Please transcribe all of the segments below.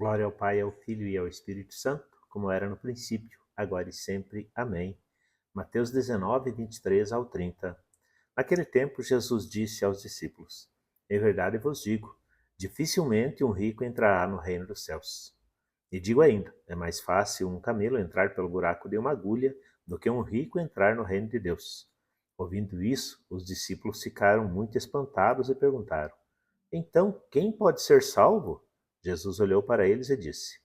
Glória ao Pai, ao Filho e ao Espírito Santo, como era no princípio, agora e sempre. Amém. Mateus 19, 23 ao 30. Naquele tempo, Jesus disse aos discípulos: Em verdade vos digo, dificilmente um rico entrará no reino dos céus. E digo ainda, é mais fácil um camelo entrar pelo buraco de uma agulha do que um rico entrar no reino de Deus. Ouvindo isso, os discípulos ficaram muito espantados e perguntaram: Então, quem pode ser salvo? Jesus olhou para eles e disse: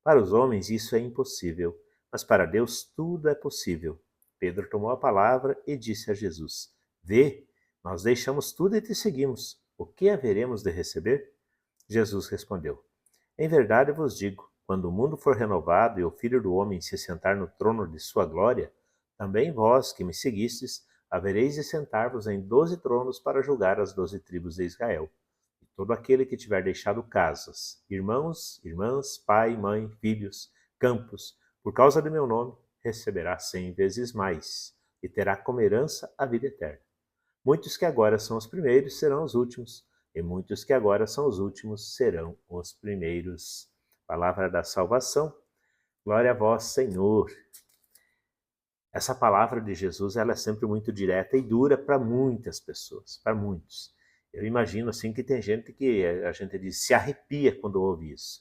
Para os homens isso é impossível, mas para Deus tudo é possível. Pedro tomou a palavra e disse a Jesus: Vê, nós deixamos tudo e te seguimos. O que haveremos de receber? Jesus respondeu: Em verdade vos digo, quando o mundo for renovado e o Filho do Homem se sentar no trono de sua glória, também vós que me seguistes, havereis de sentar-vos em 12 tronos para julgar as 12 tribos de Israel. E todo aquele que tiver deixado casas, irmãos, irmãs, pai, mãe, filhos, campos, por causa do meu nome, receberá 100 vezes mais, e terá como herança a vida eterna. Muitos que agora são os primeiros serão os últimos, e muitos que agora são os últimos serão os primeiros. Palavra da salvação. Glória a vós, Senhor. Essa palavra de Jesus, ela é sempre muito direta e dura para muitas pessoas, para muitos. Eu imagino assim que tem gente que a gente diz se arrepia quando ouve isso.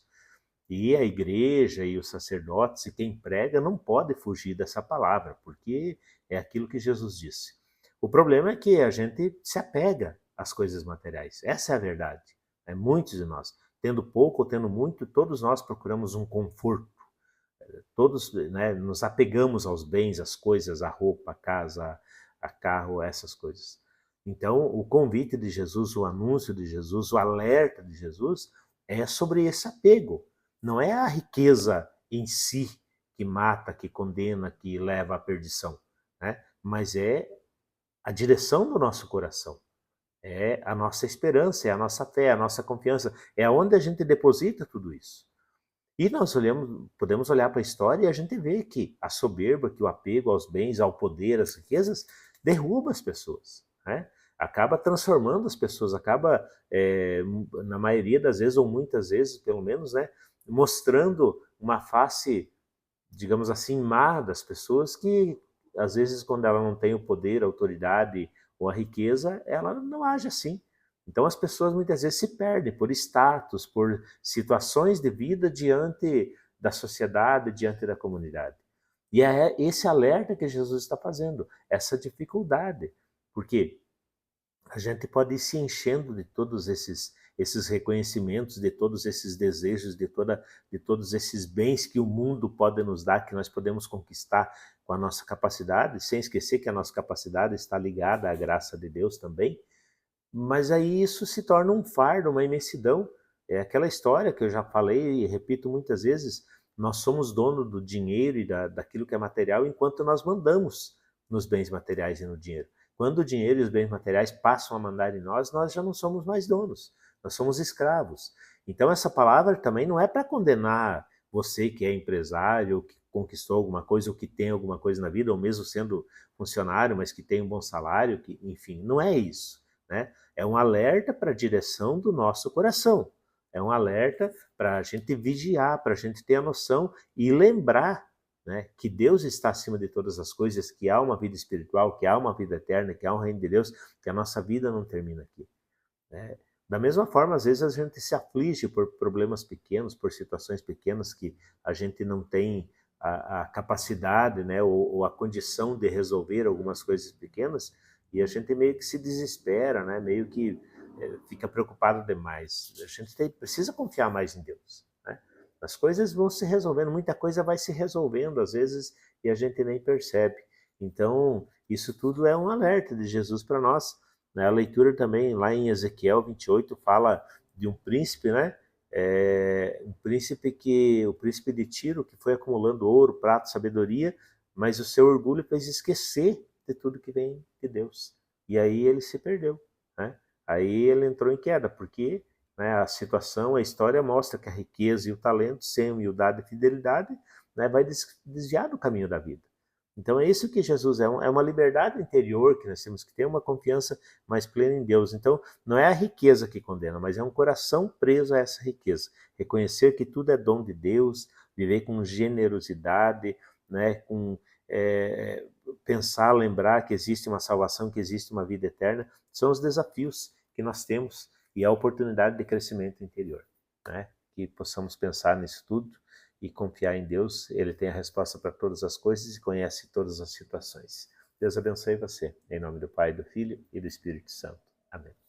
E a igreja e os sacerdotes e quem prega não pode fugir dessa palavra, porque é aquilo que Jesus disse. O problema é que a gente se apega às coisas materiais. Essa é a verdade. Muitos de nós, tendo pouco ou tendo muito, todos nós procuramos um conforto. Todos, né, nos apegamos aos bens, às coisas, à roupa, à casa, a carro, essas coisas. Então, o convite de Jesus, o anúncio de Jesus, o alerta de Jesus é sobre esse apego. Não é a riqueza em si que mata, que condena, que leva à perdição, né? Mas é a direção do nosso coração. É a nossa esperança, é a nossa fé, é a nossa confiança. É onde a gente deposita tudo isso. E nós podemos olhar para a história e a gente vê que a soberba, que o apego aos bens, ao poder, às riquezas, derruba as pessoas, né? Acaba transformando as pessoas, acaba, na maioria das vezes, ou muitas vezes, pelo menos, né, mostrando uma face, digamos assim, má das pessoas que, às vezes, quando ela não tem o poder, a autoridade ou a riqueza, ela não age assim. Então as pessoas muitas vezes se perdem por status, por situações de vida diante da sociedade, diante da comunidade. E é esse alerta que Jesus está fazendo, essa dificuldade. Porque a gente pode ir se enchendo de todos esses reconhecimentos, de todos esses desejos, de todos esses bens que o mundo pode nos dar, que nós podemos conquistar com a nossa capacidade, sem esquecer que a nossa capacidade está ligada à graça de Deus também, mas aí isso se torna um fardo, uma imensidão. É aquela história que eu já falei e repito muitas vezes, nós somos dono do dinheiro e daquilo que é material enquanto nós mandamos nos bens materiais e no dinheiro. Quando o dinheiro e os bens materiais passam a mandar em nós, nós já não somos mais donos, nós somos escravos. Então essa palavra também não é para condenar você que é empresário, ou que conquistou alguma coisa, ou que tem alguma coisa na vida, ou mesmo sendo funcionário, mas que tem um bom salário, que, enfim, não é isso, né? É um alerta para a direção do nosso coração. É um alerta para a gente vigiar, para a gente ter a noção e lembrar, né, que Deus está acima de todas as coisas, que há uma vida espiritual, que há uma vida eterna, que há um reino de Deus, que a nossa vida não termina aqui, né? Da mesma forma, às vezes a gente se aflige por problemas pequenos, por situações pequenas que a gente não tem a capacidade, né, ou a condição de resolver algumas coisas pequenas, e a gente meio que se desespera, né, meio que fica preocupado demais. A gente precisa confiar mais em Deus, né? As coisas vão se resolvendo, muita coisa vai se resolvendo às vezes e a gente nem percebe. Então, isso tudo é um alerta de Jesus para nós, né? A leitura também, lá em Ezequiel 28, fala de um príncipe, né? O príncipe de Tiro, que foi acumulando ouro, prata, sabedoria, mas o seu orgulho fez esquecer de tudo que vem de Deus. E aí ele se perdeu, né? Aí ele entrou em queda, porque, né, a situação, a história mostra que a riqueza e o talento, sem humildade e fidelidade, né, vai desviar do caminho da vida. Então é isso que Jesus é, é uma liberdade interior que nós temos que ter, uma confiança mais plena em Deus. Então não é a riqueza que condena, mas é um coração preso a essa riqueza. Reconhecer que tudo é dom de Deus, viver com generosidade, né, com pensar, lembrar que existe uma salvação, que existe uma vida eterna, são os desafios que nós temos e a oportunidade de crescimento interior, né? Que possamos pensar nisso tudo e confiar em Deus. Ele tem a resposta para todas as coisas e conhece todas as situações. Deus abençoe você. Em nome do Pai, do Filho e do Espírito Santo. Amém.